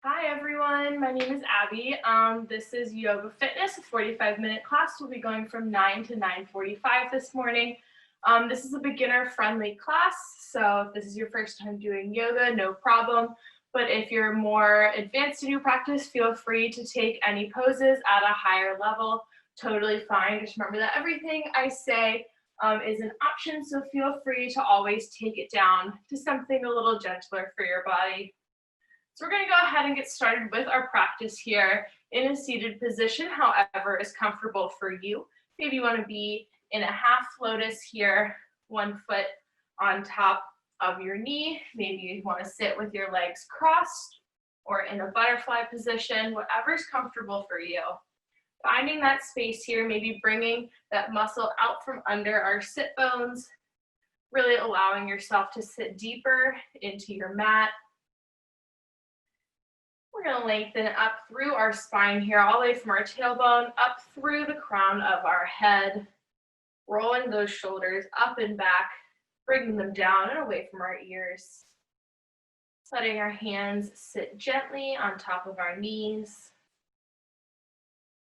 Hi everyone, my name is Abby. This is Yoga Fitness, a 45-minute class. We'll be going from 9 to 9:45 this morning. This is a beginner-friendly class, so if this is your first time doing yoga, no problem. But if you're more advanced in your practice, feel free to take any poses at a higher level. Totally fine. Just remember that everything I say is an option, so feel free to always take it down to something a little gentler for your body. So we're going to go ahead and get started with our practice here in a seated position, however is comfortable for you. Maybe you want to be in a half lotus here, one foot on top of your knee. Maybe you want to sit with your legs crossed or in a butterfly position, whatever's comfortable for you. Finding that space here, maybe bringing that muscle out from under our sit bones, really allowing yourself to sit deeper into your mat. We're going to lengthen up through our spine here, all the way from our tailbone up through the crown of our head, rolling those shoulders up and back, bringing them down and away from our ears. Letting our hands sit gently on top of our knees.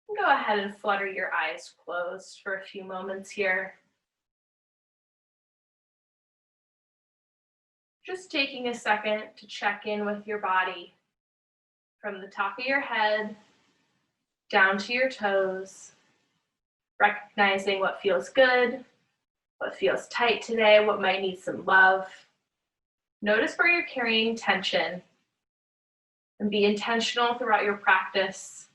And go ahead and flutter your eyes closed for a few moments here. Just taking a second to check in with your body. From the top of your head down to your toes, recognizing what feels good, what feels tight today, what might need some love. Notice where you're carrying tension and be intentional throughout your practice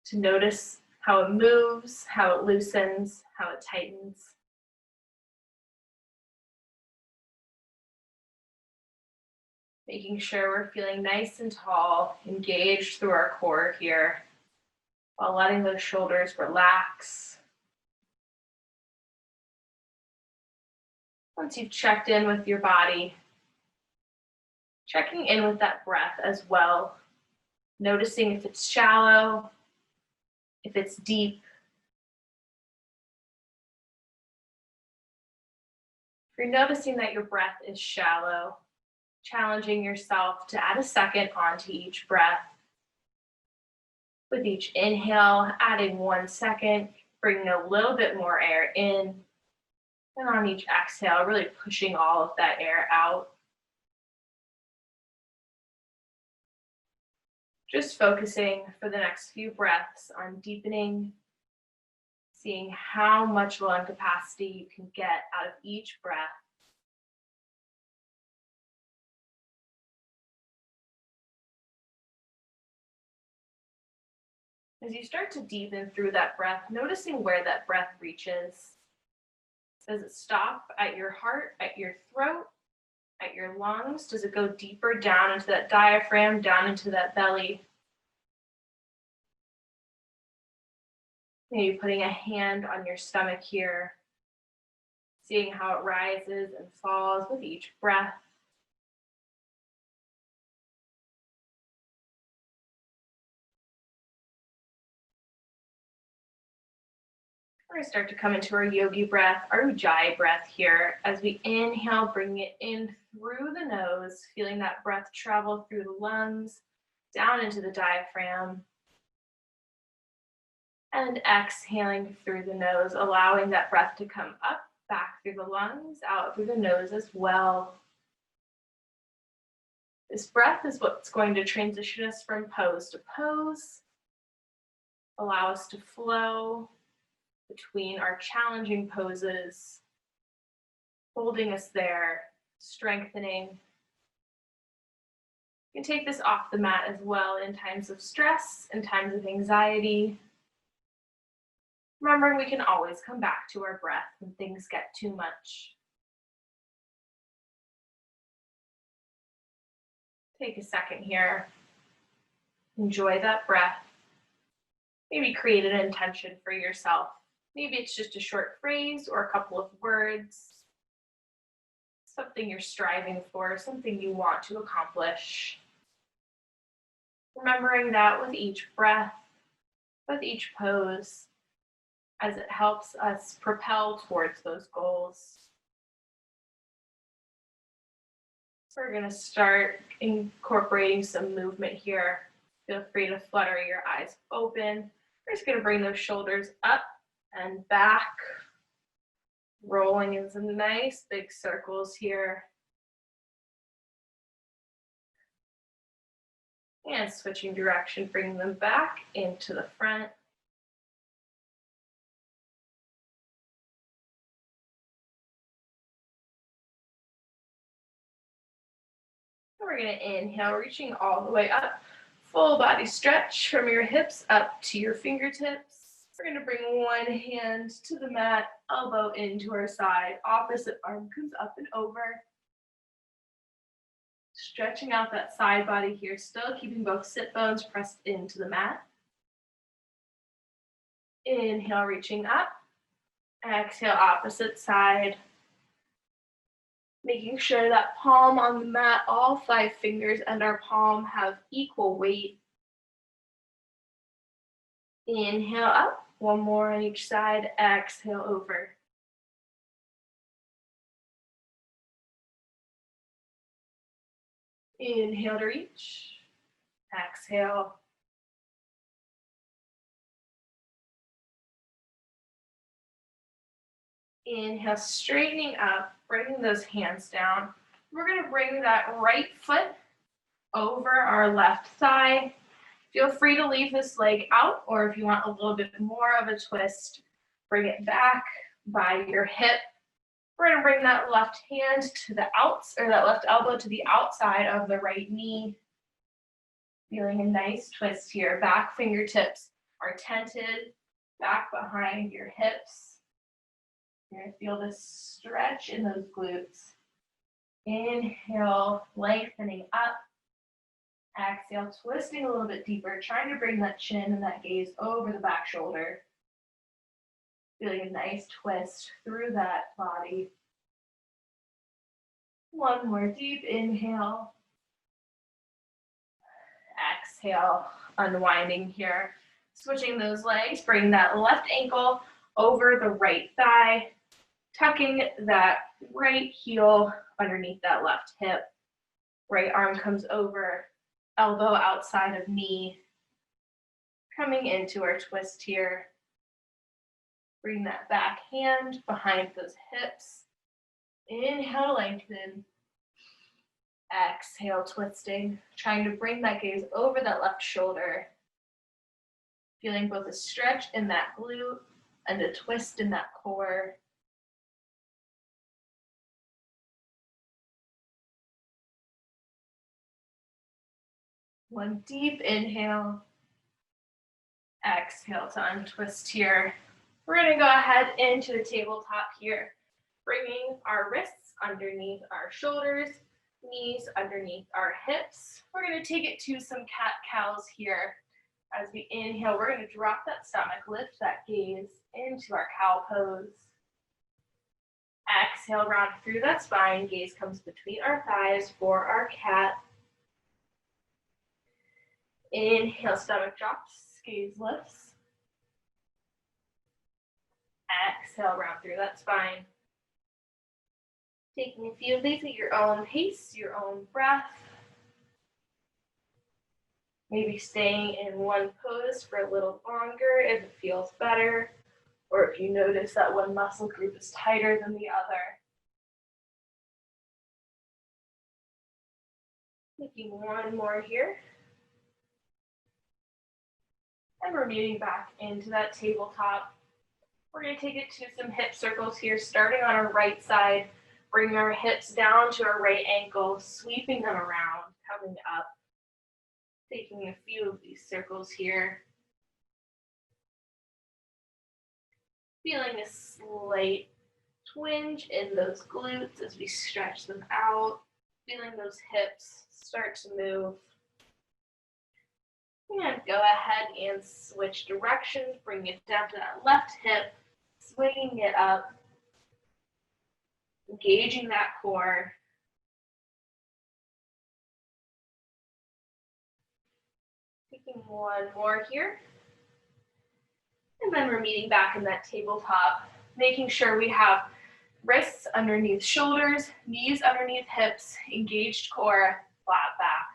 to notice how it moves, how it loosens, how it tightens. Making sure we're feeling nice and tall, engaged through our core here, while letting those shoulders relax. Once you've checked in with your body, checking in with that breath as well, noticing if it's shallow, if it's deep. If you're noticing that your breath is shallow, challenging yourself to add a second onto each breath. With each inhale, adding 1 second, bringing a little bit more air in. And on each exhale, really pushing all of that air out. Just focusing for the next few breaths on deepening, seeing how much lung capacity you can get out of each breath. As you start to deepen through that breath, noticing where that breath reaches. Does it stop at your heart, at your throat, at your lungs? Does it go deeper down into that diaphragm, down into that belly? Maybe putting a hand on your stomach here, seeing how it rises and falls with each breath. We're going to start to come into our yogi breath, our ujjayi breath here. As we inhale, bring it in through the nose, feeling that breath travel through the lungs, down into the diaphragm. And exhaling through the nose, allowing that breath to come up, back through the lungs, out through the nose as well. This breath is what's going to transition us from pose to pose, allow us to flow between our challenging poses, holding us there, strengthening. You can take this off the mat as well in times of stress and times of anxiety. Remembering we can always come back to our breath when things get too much. Take a second here. Enjoy that breath. Maybe create an intention for yourself. Maybe it's just a short phrase or a couple of words. Something you're striving for, something you want to accomplish. Remembering that with each breath, with each pose, as it helps us propel towards those goals. We're gonna start incorporating some movement here. Feel free to flutter your eyes open. We're just gonna bring those shoulders up and back, rolling in some nice big circles here. And switching direction, bringing them back into the front. We're going to inhale, reaching all the way up. Full body stretch from your hips up to your fingertips. We're going to bring one hand to the mat, elbow into our side. Opposite arm comes up and over. Stretching out that side body here, still keeping both sit bones pressed into the mat. Inhale, reaching up. Exhale, opposite side. Making sure that palm on the mat, all 5 fingers and our palm have equal weight. Inhale up, one more on each side, exhale over. Inhale to reach, exhale. Inhale, straightening up, bringing those hands down. We're going to bring that right foot over our left thigh. Feel free to leave this leg out, or if you want a little bit more of a twist, bring it back by your hip. We're going to bring that left hand to the that left elbow to the outside of the right knee. Feeling a nice twist here. Back fingertips are tented back behind your hips. You're going to feel this stretch in those glutes. Inhale, lengthening up. Exhale, twisting a little bit deeper, trying to bring that chin and that gaze over the back shoulder. Feeling a nice twist through that body. One more deep inhale. Exhale, unwinding here. Switching those legs, bring that left ankle over the right thigh. Tucking that right heel underneath that left hip. Right arm comes over, elbow outside of knee. Coming into our twist here. Bring that back hand behind those hips. Inhale, lengthen. Exhale, twisting. Trying to bring that gaze over that left shoulder. Feeling both a stretch in that glute and a twist in that core. One deep inhale. Exhale to untwist here. We're going to go ahead into the tabletop here, bringing our wrists underneath our shoulders, knees underneath our hips. We're going to take it to some cat-cows here. As we inhale, we're going to drop that stomach, lift that gaze into our cow pose. Exhale, round through that spine, gaze comes between our thighs for our cat. Inhale, stomach drops, gaze lifts. Exhale, round through that spine. Taking a few of these at your own pace, your own breath. Maybe staying in one pose for a little longer if it feels better, or if you notice that one muscle group is tighter than the other. Taking one more here. And we're moving back into that tabletop. We're going to take it to some hip circles here, starting on our right side. Bring our hips down to our right ankle, sweeping them around, coming up. Taking a few of these circles here. Feeling a slight twinge in those glutes as we stretch them out. Feeling those hips start to move. And go ahead and switch directions. Bring it down to that left hip, swinging it up, engaging that core. Taking one more here. And then we're meeting back in that tabletop, making sure we have Wrists underneath shoulders, knees underneath hips, engaged core, flat back.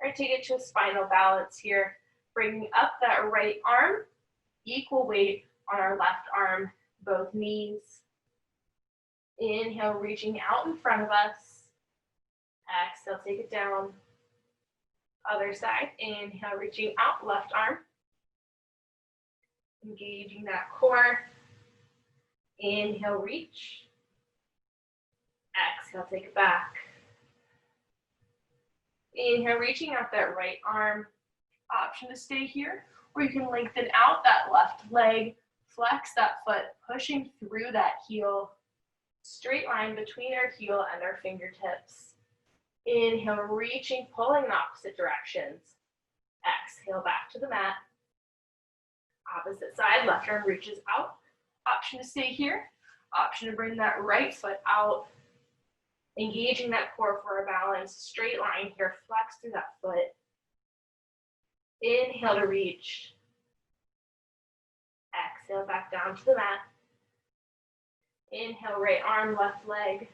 We're going to take it to a spinal balance here, bringing up that right arm, equal weight on our left arm, both knees. Inhale, reaching out in front of us. Exhale, take it down. Other side, inhale, reaching out, left arm. Engaging that core. Inhale, reach. Exhale, take it back. Inhale, reaching out that right arm. Option to stay here, or you can lengthen out that left leg, flex that foot, pushing through that heel. Straight line between our heel and our fingertips. Inhale, reaching, pulling in opposite directions. Exhale, back to the mat. Opposite side, left arm reaches out. Option to stay here. Option to bring that right foot out. Engaging that core for a balance. Straight line here, flex through that foot. Inhale to reach. Exhale, back down to the mat. Inhale, right arm, left leg.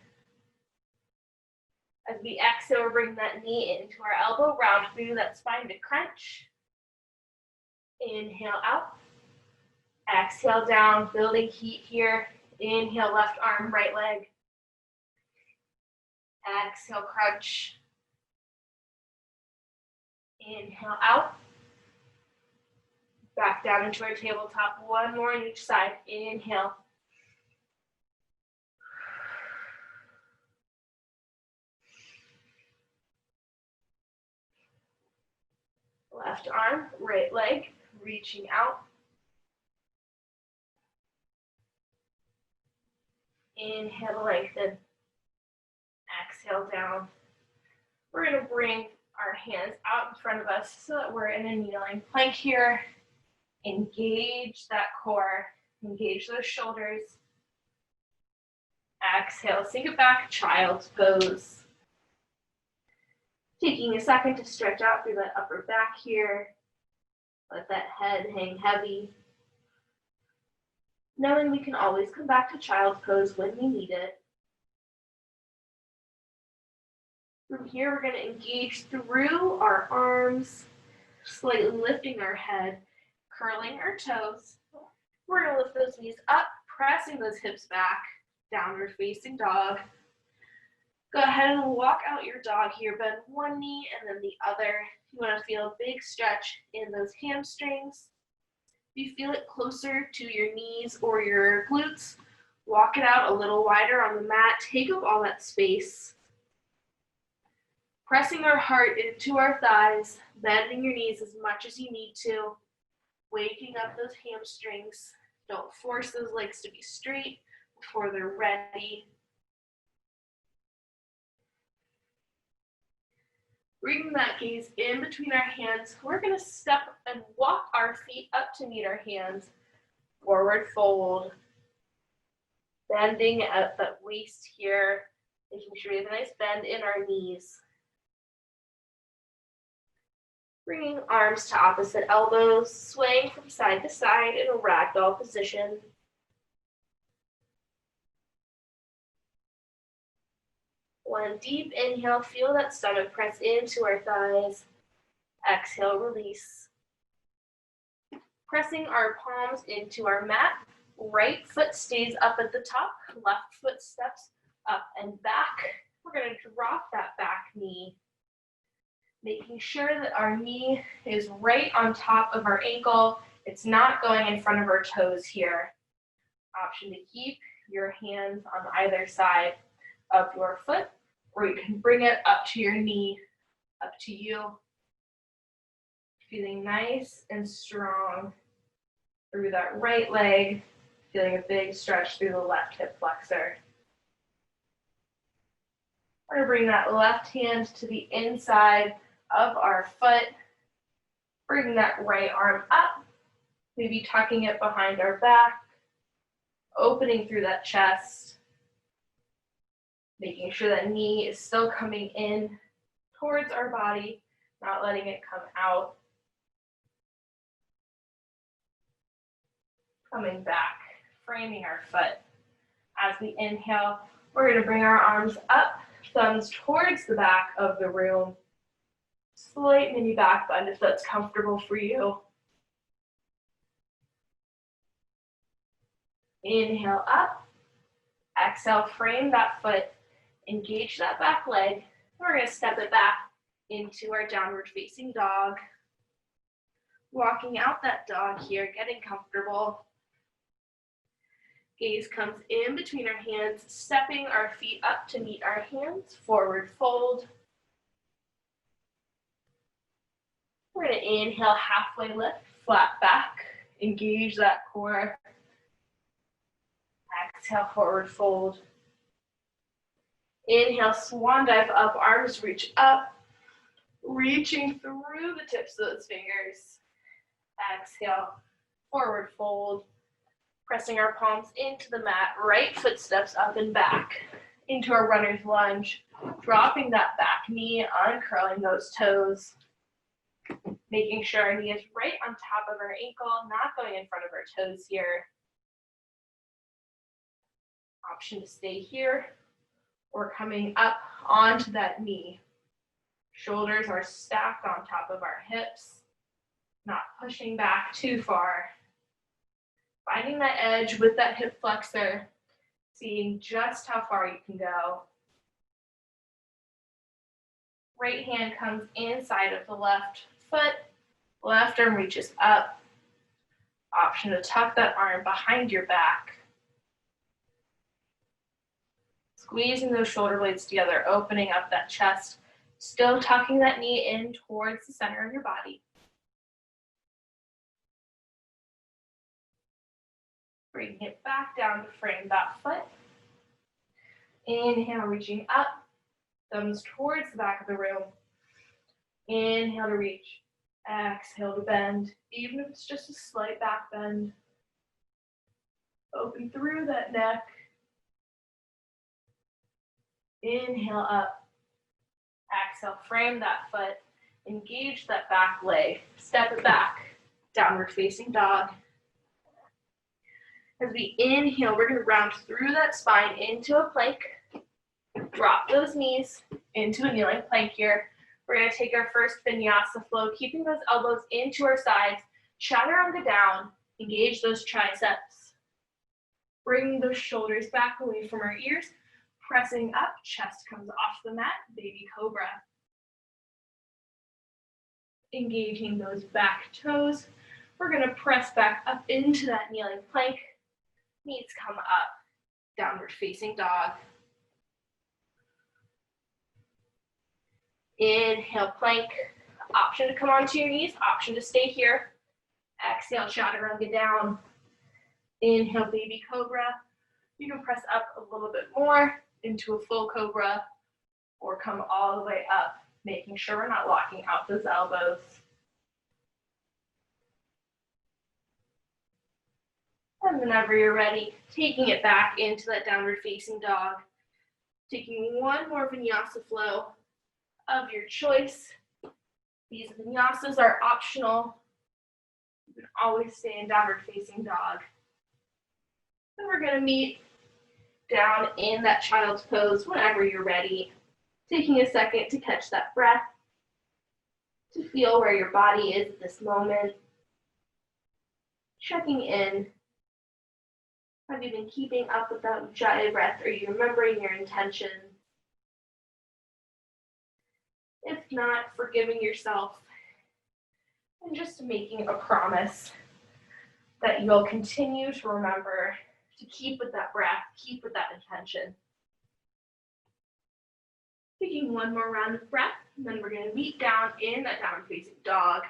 As we exhale, bring that knee into our elbow, round through that spine to crunch. Inhale out. Exhale down, building heat here. Inhale, left arm, right leg. Exhale, crunch. Inhale out. Back down into our tabletop. One more on each side. Inhale. Left arm, right leg, reaching out. Inhale, lengthen. Exhale down. We're going to bring our hands out in front of us so that we're in a kneeling plank here. Engage that core. Engage those shoulders. Exhale, sink it back, child's pose. Taking a second to stretch out through that upper back here. Let that head hang heavy. Knowing we can always come back to child's pose when we need it. From here, we're going to engage through our arms, slightly lifting our head, curling our toes. We're going to lift those knees up, pressing those hips back, downward facing dog. Go ahead and walk out your dog here. Bend one knee and then the other. You want to feel a big stretch in those hamstrings. If you feel it closer to your knees or your glutes, walk it out a little wider on the mat. Take up all that space. Pressing our heart into our thighs, bending your knees as much as you need to. Waking up those hamstrings. Don't force those legs to be straight before they're ready. Bringing that gaze in between our hands, we're going to step and walk our feet up to meet our hands. Forward fold. Bending at that waist here, making sure we have a nice bend in our knees. Bringing arms to opposite elbows, swaying from side to side in a ragdoll position. One deep inhale, feel that stomach press into our thighs. Exhale, release. Pressing our palms into our mat. Right foot stays up at the top, left foot steps up and back. We're going to drop that back knee, making sure that our knee is right on top of our ankle. It's not going in front of our toes here. Option to keep your hands on either side of your foot, or you can bring it up to your knee, up to you. Feeling nice and strong through that right leg, feeling a big stretch through the left hip flexor. We're going to bring that left hand to the inside of our foot. Bring that right arm up, maybe tucking it behind our back, opening through that chest, making sure that knee is still coming in towards our body, not letting it come out. Coming back, framing our foot. As we inhale, we're going to bring our arms up, thumbs towards the back of the room. Slight mini back bend if that's comfortable for you. Inhale up. Exhale, frame that foot. Engage that back leg. We're going to step it back into our downward facing dog. Walking out that dog here, getting comfortable. Gaze comes in between our hands, stepping our feet up to meet our hands, forward fold. We're going to inhale, halfway lift, flat back, engage that core. Exhale, forward fold. Inhale, swan dive up, arms reach up, reaching through the tips of those fingers. Exhale, forward fold. Pressing our palms into the mat, right foot steps up and back into our runner's lunge, dropping that back knee, uncurling those toes, making sure our knee is right on top of our ankle, not going in front of our toes here. Option to stay here or coming up onto that knee. Shoulders are stacked on top of our hips, not pushing back too far. Finding that edge with that hip flexor, seeing just how far you can go. Right hand comes inside of the left foot, left arm reaches up. Option to tuck that arm behind your back. Squeezing those shoulder blades together, opening up that chest, still tucking that knee in towards the center of your body. Bringing it back down to frame that foot. Inhale, reaching up, thumbs towards the back of the room. Inhale to reach, exhale to bend, even if it's just a slight back bend. Open through that neck. Inhale up, exhale, frame that foot, engage that back leg, step it back, downward facing dog. As we inhale, we're going to round through that spine into a plank. Drop those knees into a kneeling plank here. We're going to take our first vinyasa flow, keeping those elbows into our sides. Chaturanga down, engage those triceps. Bring those shoulders back away from our ears. Pressing up, chest comes off the mat, baby cobra. Engaging those back toes. We're going to press back up into that kneeling plank. Knees come up, downward facing dog. Inhale, plank. Option to come onto your knees, option to stay here. Exhale, chaturanga down. Inhale, baby cobra. You can press up a little bit more into a full cobra or come all the way up, making sure we're not locking out those elbows. And whenever you're ready, taking it back into that downward facing dog. Taking one more vinyasa flow of your choice. These vinyasas are optional. You can always stay in downward facing dog. And we're going to meet down in that child's pose whenever you're ready. Taking a second to catch that breath, to feel where your body is at this moment. Checking in. Have you been keeping up with that ujjayi breath? Are you remembering your intention? If not, forgiving yourself and just making a promise that you'll continue to remember to keep with that breath, keep with that intention. Taking one more round of breath, and then we're going to meet down in that downward facing dog.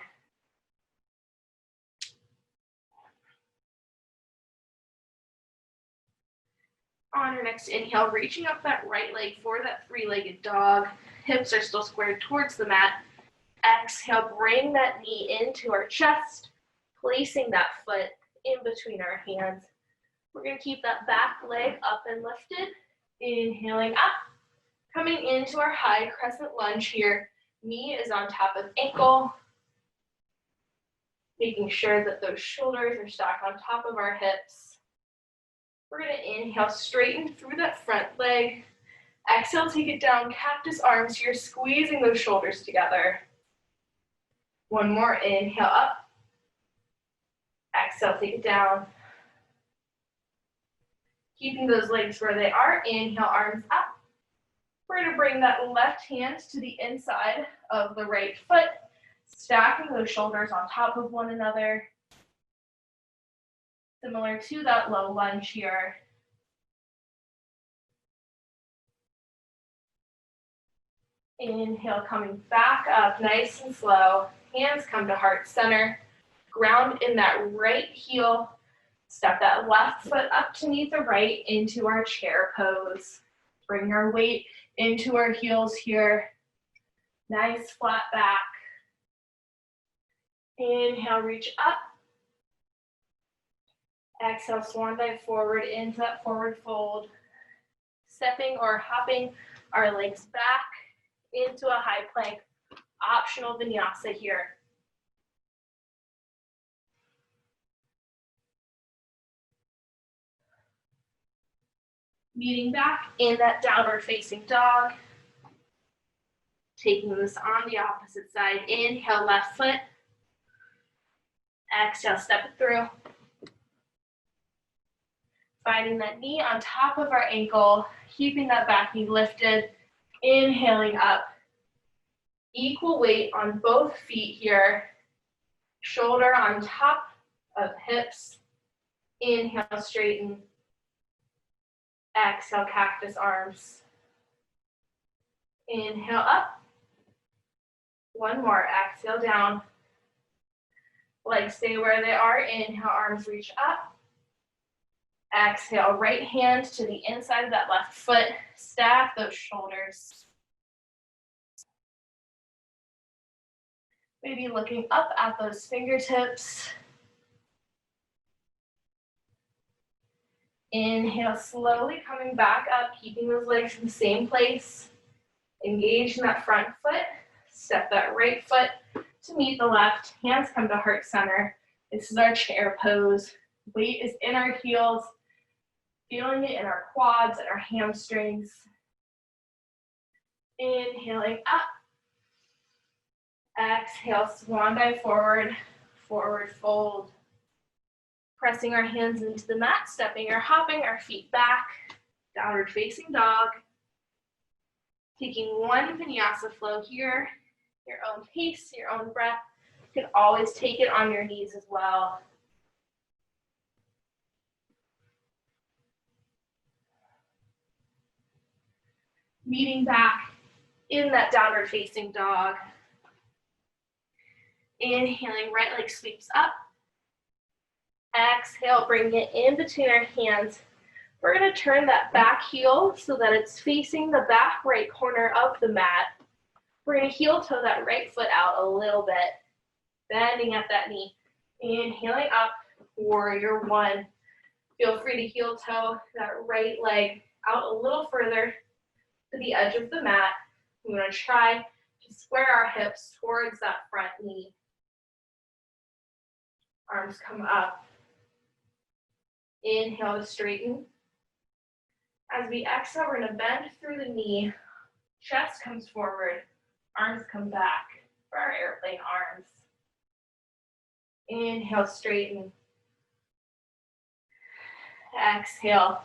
On our next inhale, reaching up that right leg for that three-legged dog. Hips are still squared towards the mat. Exhale, bring that knee into our chest, placing that foot in between our hands. We're going to keep that back leg up and lifted. Inhaling up, coming into our high crescent lunge here. Knee is on top of ankle. Making sure that those shoulders are stacked on top of our hips. We're going to inhale, straighten through that front leg. Exhale, take it down, cactus arms here, squeezing those shoulders together. One more, inhale up. Exhale, take it down. Keeping those legs where they are, inhale, arms up. We're going to bring that left hand to the inside of the right foot, stacking those shoulders on top of one another. Similar to that low lunge here. Inhale, coming back up nice and slow. Hands come to heart center. Ground in that right heel. Step that left foot up to meet the right into our chair pose. Bring our weight into our heels here. Nice flat back. Inhale, reach up. Exhale, swan dive forward into that forward fold. Stepping or hopping our legs back into a high plank. Optional vinyasa here. Meeting back in that downward facing dog. Taking this on the opposite side. Inhale, left foot. Exhale, step it through. Finding that knee on top of our ankle, keeping that back knee lifted. Inhaling up. Equal weight on both feet here. Shoulder on top of hips. Inhale, straighten. Exhale, cactus arms. Inhale up. One more, exhale down. Legs stay where they are. Inhale, arms reach up. Exhale, right hand to the inside of that left foot. Stack those shoulders. Maybe looking up at those fingertips. Inhale, slowly coming back up, keeping those legs in the same place. Engage in that front foot. Step that right foot to meet the left. Hands come to heart center. This is our chair pose. Weight is in our heels. Feeling it in our quads and our hamstrings. Inhaling up. Exhale, swan dive forward, forward fold. Pressing our hands into the mat, stepping or hopping our feet back. Downward facing dog. Taking one vinyasa flow here. Your own pace, your own breath. You can always take it on your knees as well. Meeting back in that downward facing dog. Inhaling, right leg sweeps up. Exhale, bring it in between our hands. We're going to turn that back heel so that it's facing the back right corner of the mat. We're going to heel toe that right foot out a little bit, bending at that knee. Inhaling up, warrior one. Feel free to heel toe that right leg out a little further to the edge of the mat. We're going to try to square our hips towards that front knee. Arms come up. Inhale to straighten. As we exhale, we're going to bend through the knee. Chest comes forward. Arms come back for our airplane arms. Inhale, straighten. Exhale.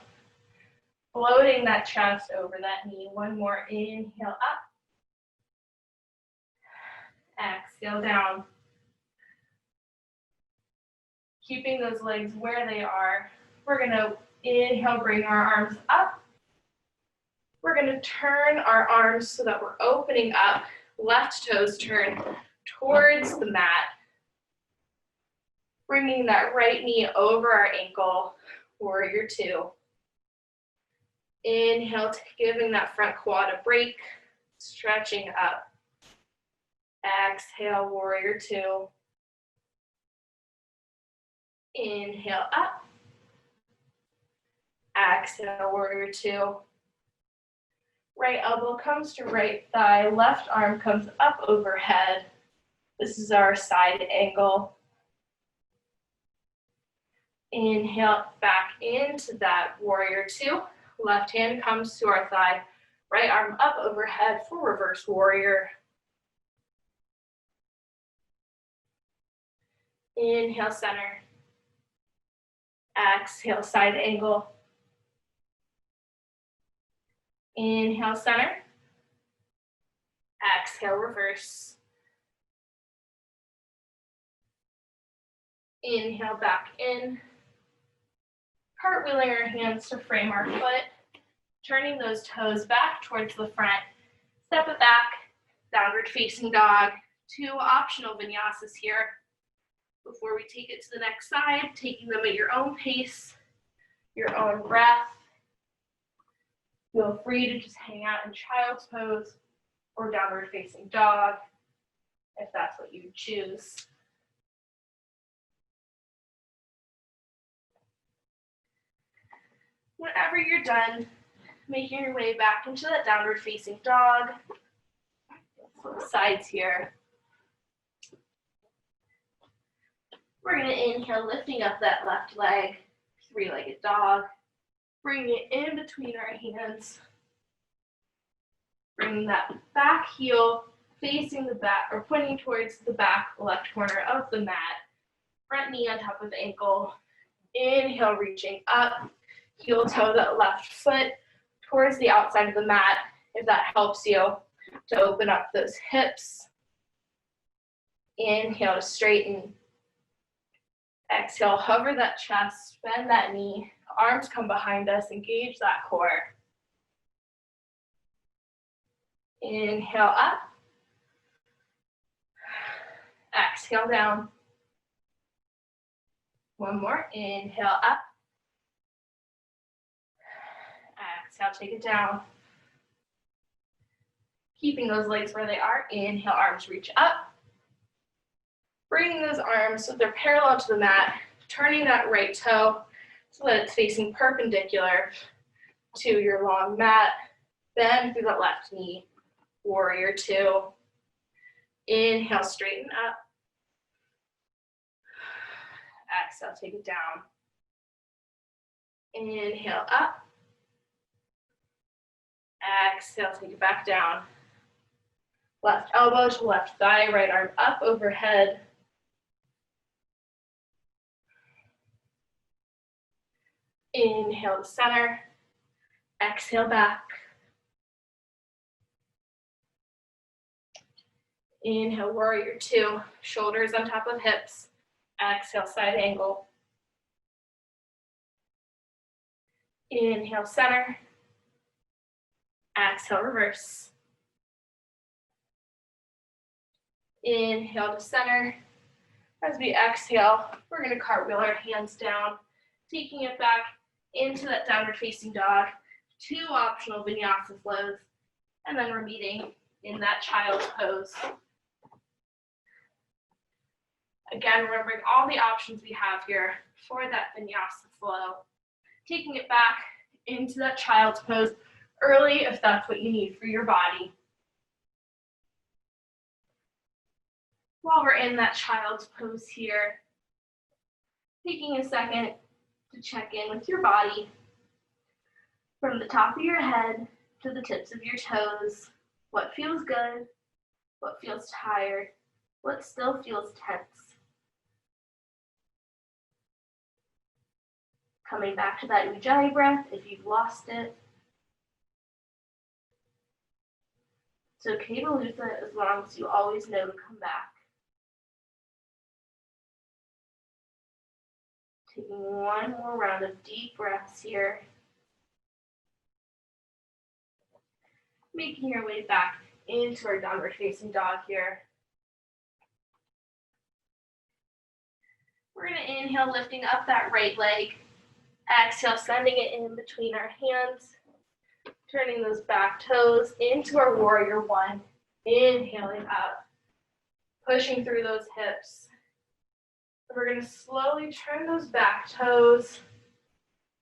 Floating that chest over that knee. One more. Inhale up. Exhale down. Keeping those legs where they are. We're going to inhale, bring our arms up. We're going to turn our arms so that we're opening up. Left toes turn towards the mat. Bringing that right knee over our ankle. Warrior two. Inhale, giving that front quad a break. Stretching up. Exhale, warrior two. Inhale up. Exhale, warrior two. Right elbow comes to right thigh, left arm comes up overhead. This is our side angle. Inhale back into that warrior two. Left hand comes to our thigh. Right arm up overhead for reverse warrior. Inhale, center. Exhale, side angle. Inhale, center. Exhale, reverse. Inhale, back in. Cartwheeling our hands to frame our foot. Turning those toes back towards the front. Step it back. Downward facing dog. Two optional vinyasas here. Before we take it to the next side, taking them at your own pace, your own breath. Feel free to just hang out in child's pose or downward facing dog, if that's what you choose. Whenever you're done, making your way back into that downward facing dog. Flip sides here. We're going to inhale, lifting up that left leg, three-legged dog. Bringing it in between our hands. Bringing that back heel facing the back, or pointing towards the back left corner of the mat. Front knee on top of ankle. Inhale, reaching up. Heel toe that left foot towards the outside of the mat, if that helps you to open up those hips. Inhale to straighten. Exhale, hover that chest, bend that knee, arms come behind us, engage that core. Inhale up. Exhale down. One more, inhale up. Exhale, take it down. Keeping those legs where they are, inhale, arms reach up. Bringing those arms so they're parallel to the mat, turning that right toe so that it's facing perpendicular to your long mat. Bend through that left knee, warrior two. Inhale, straighten up. Exhale, take it down. Inhale, up. Exhale, take it back down. Left elbow to left thigh, right arm up overhead. Inhale to center. Exhale back. Inhale, warrior two. Shoulders on top of hips. Exhale, side angle. Inhale, center. Exhale, reverse. Inhale to center. As we exhale, we're going to cartwheel our hands down, taking it back into that downward facing dog. Two optional vinyasa flows, and then we're meeting in that child's pose. Again, remembering all the options we have here for that vinyasa flow. Taking it back into that child's pose early if that's what you need for your body. While we're in that child's pose here, taking a second to check in with your body from the top of your head to the tips of your toes. What feels good? What feels tired? What still feels tense? Coming back to that Ujjayi breath if you've lost it. It's okay to lose it as long as you always know to come back. Taking one more round of deep breaths here. Making your way back into our downward facing dog here. We're going to inhale, lifting up that right leg. Exhale, sending it in between our hands. Turning those back toes into our warrior one. Inhaling up. Pushing through those hips. We're going to slowly turn those back toes.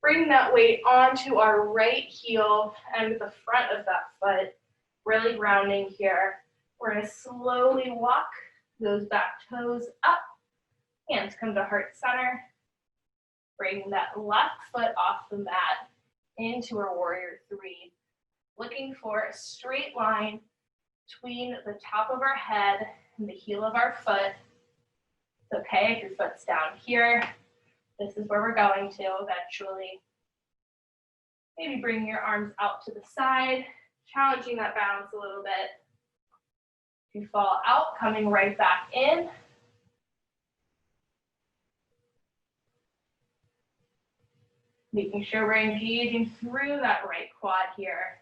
Bring that weight onto our right heel and the front of that foot. Really grounding here. We're going to slowly walk those back toes up. Hands come to heart center. Bring that left foot off the mat into our warrior three. Looking for a straight line between the top of our head and the heel of our foot. It's okay if your foot's down here. This is where we're going to eventually. Maybe bring your arms out to the side, challenging that balance a little bit. If you fall out, coming right back in. Making sure we're engaging through that right quad here.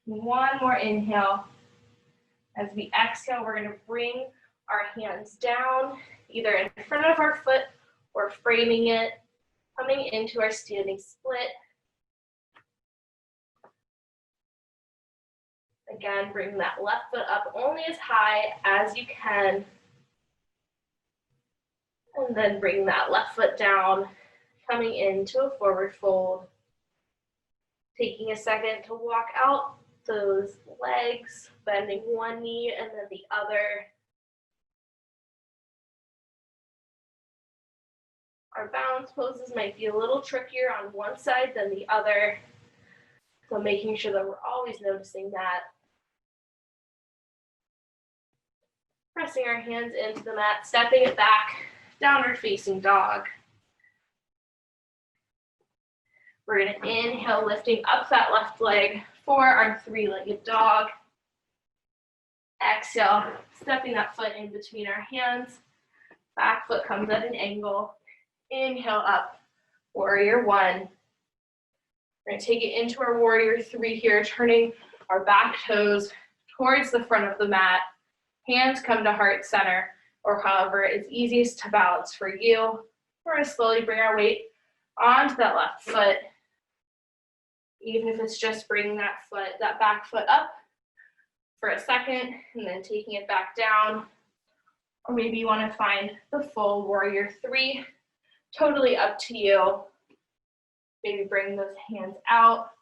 One more inhale. As we exhale, we're going to bring our hands down, either in front of our foot or framing it, coming into our standing split. Again, bring that left foot up only as high as you can. And then bring that left foot down, coming into a forward fold. Taking a second to walk out those legs, bending one knee and then the other. Our balance poses might be a little trickier on one side than the other, so making sure that we're always noticing that. Pressing our hands into the mat, stepping it back, downward facing dog. We're going to inhale, lifting up that left leg for our three-legged dog. Exhale, stepping that foot in between our hands. Back foot comes at an angle. Inhale up, warrior one. We're going to take it into our warrior three here, turning our back toes towards the front of the mat. Hands come to heart center, or however is easiest to balance for you. We're going to slowly bring our weight onto that left foot. Even if it's just bringing that back foot up for a second and then taking it back down. Or maybe you want to find the full warrior three. Totally up to you. Maybe bring those hands out.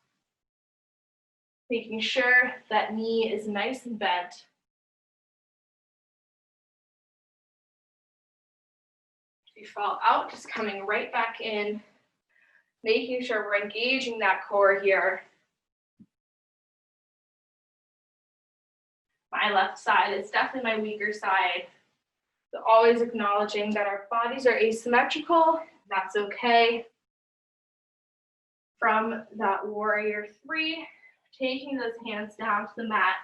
Making sure that knee is nice and bent. If you fall out, just coming right back in. Making sure we're engaging that core here. My left side is definitely my weaker side. So always acknowledging that our bodies are asymmetrical. That's okay. From that warrior three, taking those hands down to the mat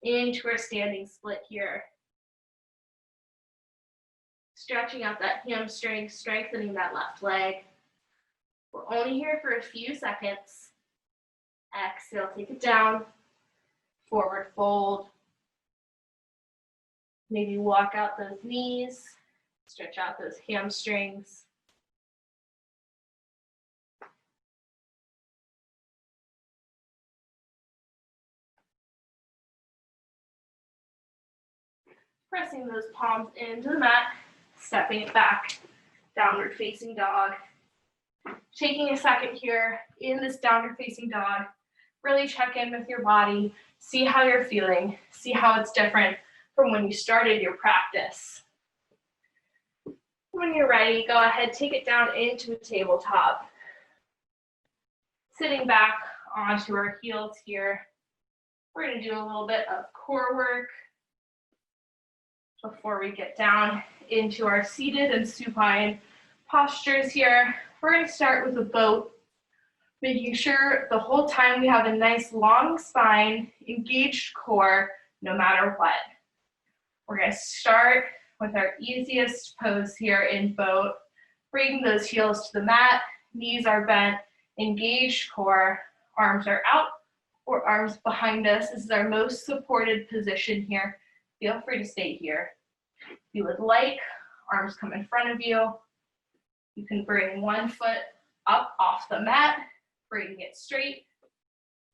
into our standing split here. Stretching out that hamstring, strengthening that left leg. We're only here for a few seconds. Exhale, take it down. Forward fold. Maybe walk out those knees. Stretch out those hamstrings. Pressing those palms into the mat, stepping it back, downward facing dog. Taking a second here in this downward facing dog, really check in with your body, see how you're feeling, see how it's different from when you started your practice. When you're ready, go ahead, take it down into a tabletop. Sitting back onto our heels here, we're going to do a little bit of core work before we get down into our seated and supine postures here. We're going to start with a boat, making sure the whole time we have a nice long spine, engaged core, no matter what. We're going to start with our easiest pose here in boat, bringing those heels to the mat, knees are bent, engaged core, arms are out or arms behind us. This is our most supported position here. Feel free to stay here. If you would like, arms come in front of you. You can bring one foot up off the mat, bring it straight,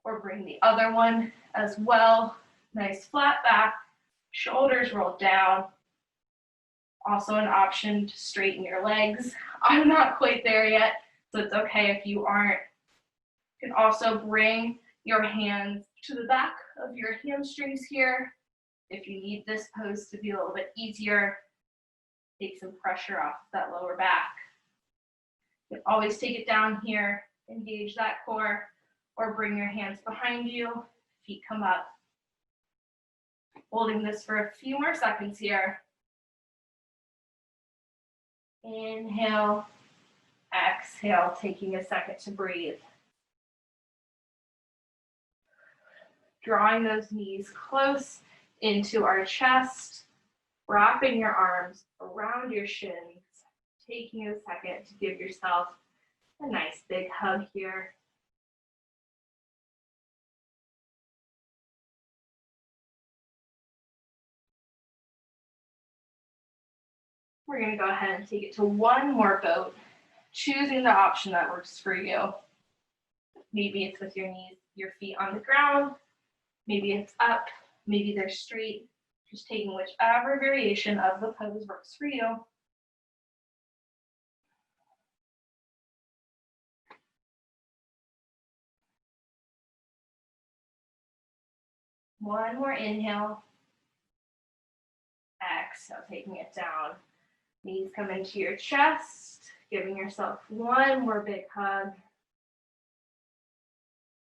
or bring the other one as well. Nice flat back, shoulders rolled down. Also an option to straighten your legs. I'm not quite there yet, so it's okay if you aren't. You can also bring your hands to the back of your hamstrings here if you need this pose to be a little bit easier. take some pressure off that lower back. You can always take it down here, engage that core, or bring your hands behind you, feet come up. Holding this for a few more seconds here. Inhale, exhale, taking a second to breathe. Drawing those knees close into our chest, wrapping your arms around your shins, taking a second to give yourself a nice big hug here. We're going to go ahead and take it to one more boat, choosing the option that works for you. Maybe it's with your feet on the ground, maybe it's up, maybe they're straight, just taking whichever variation of the pose works for you. One more inhale. Exhale, taking it down. Knees come into your chest, giving yourself one more big hug.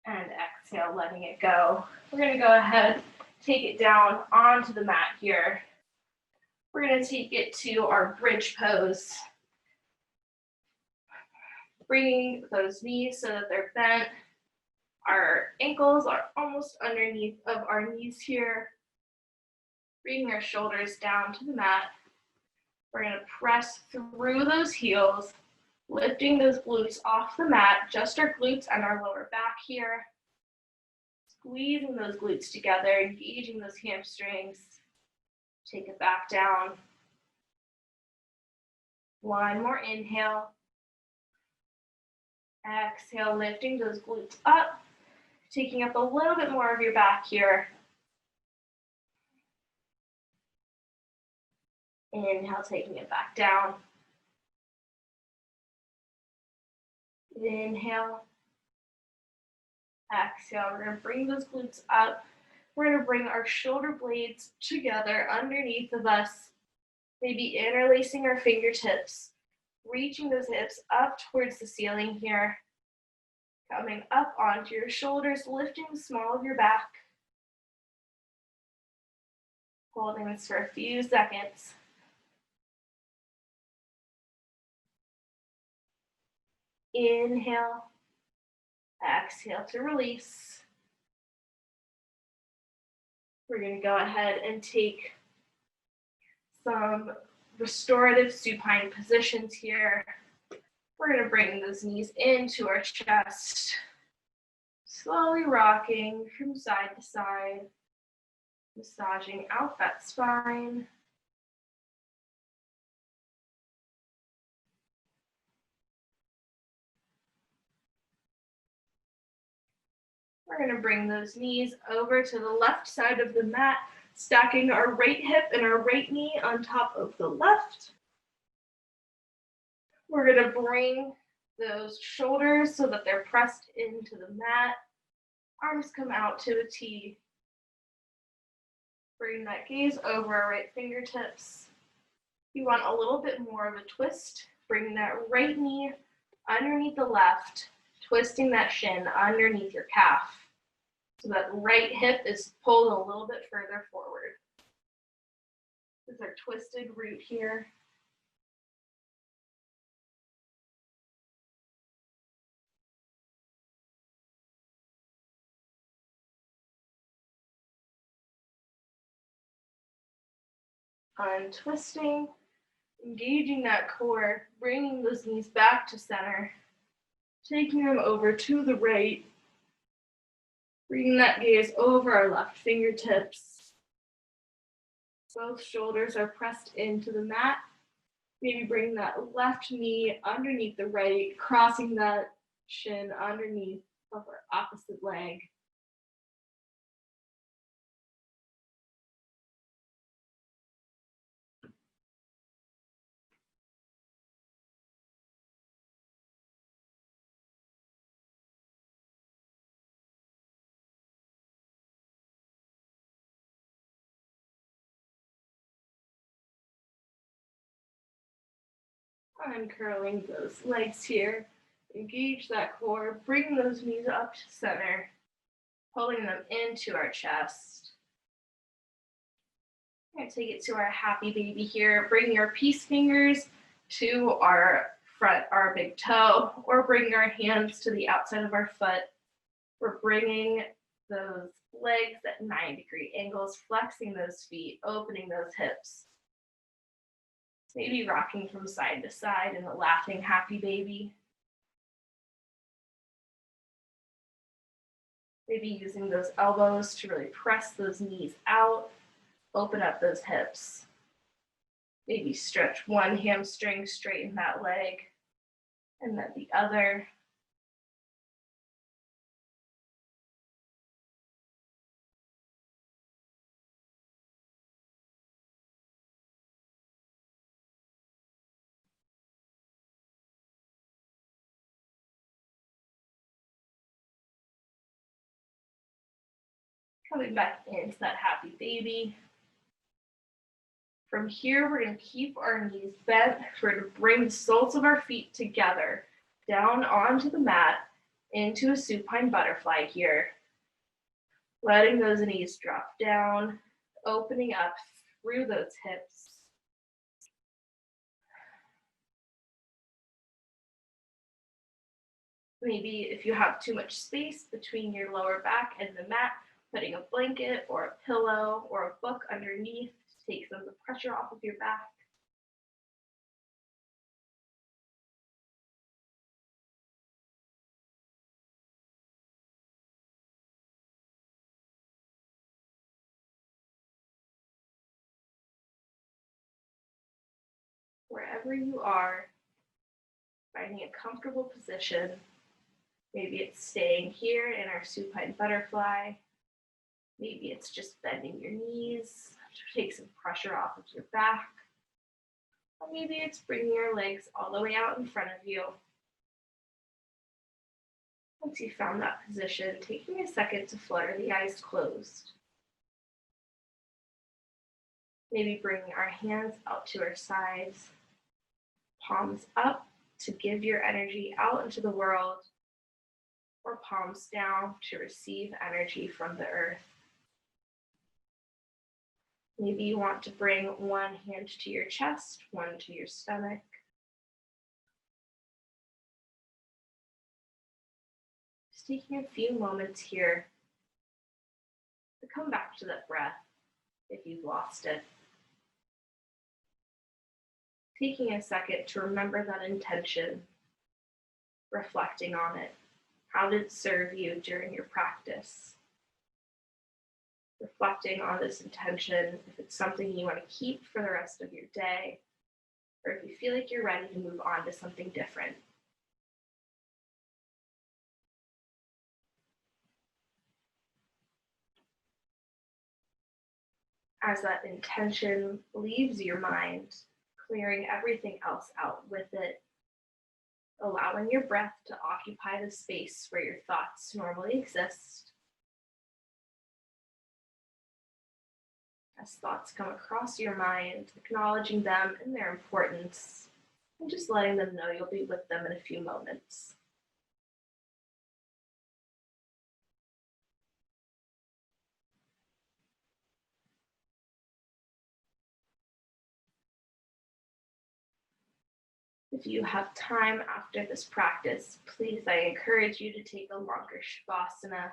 And exhale, letting it go. We're going to go ahead, take it down onto the mat here. We're going to take it to our bridge pose. Bringing those knees so that they're bent. Our ankles are almost underneath of our knees here. Bringing our shoulders down to the mat. We're going to press through those heels, lifting those glutes off the mat, just our glutes and our lower back here. Squeezing those glutes together, engaging those hamstrings. Take it back down. One more inhale. Exhale, lifting those glutes up, taking up a little bit more of your back here. Inhale, taking it back down. Inhale. Exhale, we're going to bring those glutes up. We're going to bring our shoulder blades together underneath of us, maybe interlacing our fingertips, reaching those hips up towards the ceiling here, coming up onto your shoulders, lifting the small of your back. Holding this for a few seconds. Inhale, exhale to release. We're going to go ahead and take some restorative supine positions here. We're going to bring those knees into our chest, slowly rocking from side to side, massaging out that spine. We're going to bring those knees over to the left side of the mat, stacking our right hip and our right knee on top of the left. We're going to bring those shoulders so that they're pressed into the mat. Arms come out to a T. Bring that gaze over our right fingertips. You want a little bit more of a twist. Bring that right knee underneath the left, twisting that shin underneath your calf. So that right hip is pulled a little bit further forward. This is our twisted root here. Untwisting, engaging that core, bringing those knees back to center, taking them over to the right, bringing that gaze over our left fingertips. Both shoulders are pressed into the mat. Maybe bring that left knee underneath the right, crossing that shin underneath of our opposite leg. Uncurling those legs here. Engage that core. Bring those knees up to center. Pulling them into our chest. We're going to take it to our happy baby here. Bring your peace fingers to our front, our big toe, or bring our hands to the outside of our foot. We're bringing those legs at 90-degree angles, flexing those feet, opening those hips. Maybe rocking from side to side in a laughing happy baby. Maybe using those elbows to really press those knees out, open up those hips. Maybe stretch one hamstring, straighten that leg, and then the other. Coming back into that happy baby. From here, we're going to keep our knees bent. We're going to bring the soles of our feet together, down onto the mat, into a supine butterfly here. Letting those knees drop down, opening up through those hips. Maybe if you have too much space between your lower back and the mat, putting a blanket or a pillow or a book underneath to take some of the pressure off of your back. Wherever you are, finding a comfortable position. Maybe it's staying here in our supine butterfly. Maybe it's just bending your knees to take some pressure off of your back. Or maybe it's bringing your legs all the way out in front of you. Once you found that position, taking a second to flutter the eyes closed. Maybe bringing our hands out to our sides, palms up to give your energy out into the world, or palms down to receive energy from the earth. Maybe you want to bring one hand to your chest, one to your stomach. Just taking a few moments here to come back to that breath if you've lost it. Taking a second to remember that intention, reflecting on it. How did it serve you during your practice? Reflecting on this intention, if it's something you want to keep for the rest of your day, or if you feel like you're ready to move on to something different. As that intention leaves your mind, clearing everything else out with it, allowing your breath to occupy the space where your thoughts normally exist. As thoughts come across your mind, acknowledging them and their importance, and just letting them know you'll be with them in a few moments. If you have time after this practice, please, I encourage you to take a longer Shavasana.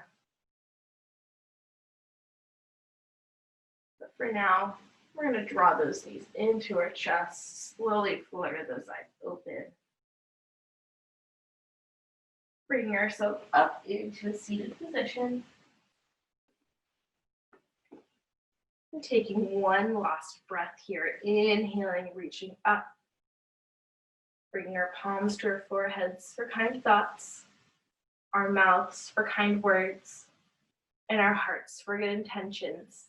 But for now, we're going to draw those knees into our chest, slowly flutter those eyes open. Bringing ourselves up into a seated position. And taking one last breath here, inhaling, reaching up. Bringing our palms to our foreheads for kind thoughts, our mouths for kind words, and our hearts for good intentions.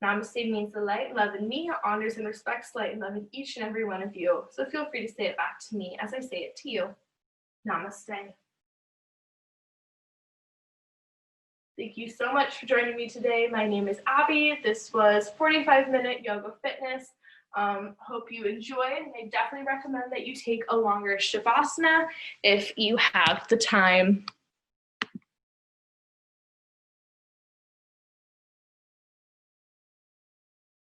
Namaste means the light and love in me honors and respects light and love in each and every one of you. So feel free to say it back to me as I say it to you. Namaste. Thank you so much for joining me today. My name is Abby. This was 45-minute yoga fitness. Hope you enjoy, and I definitely recommend that you take a longer Shavasana if you have the time.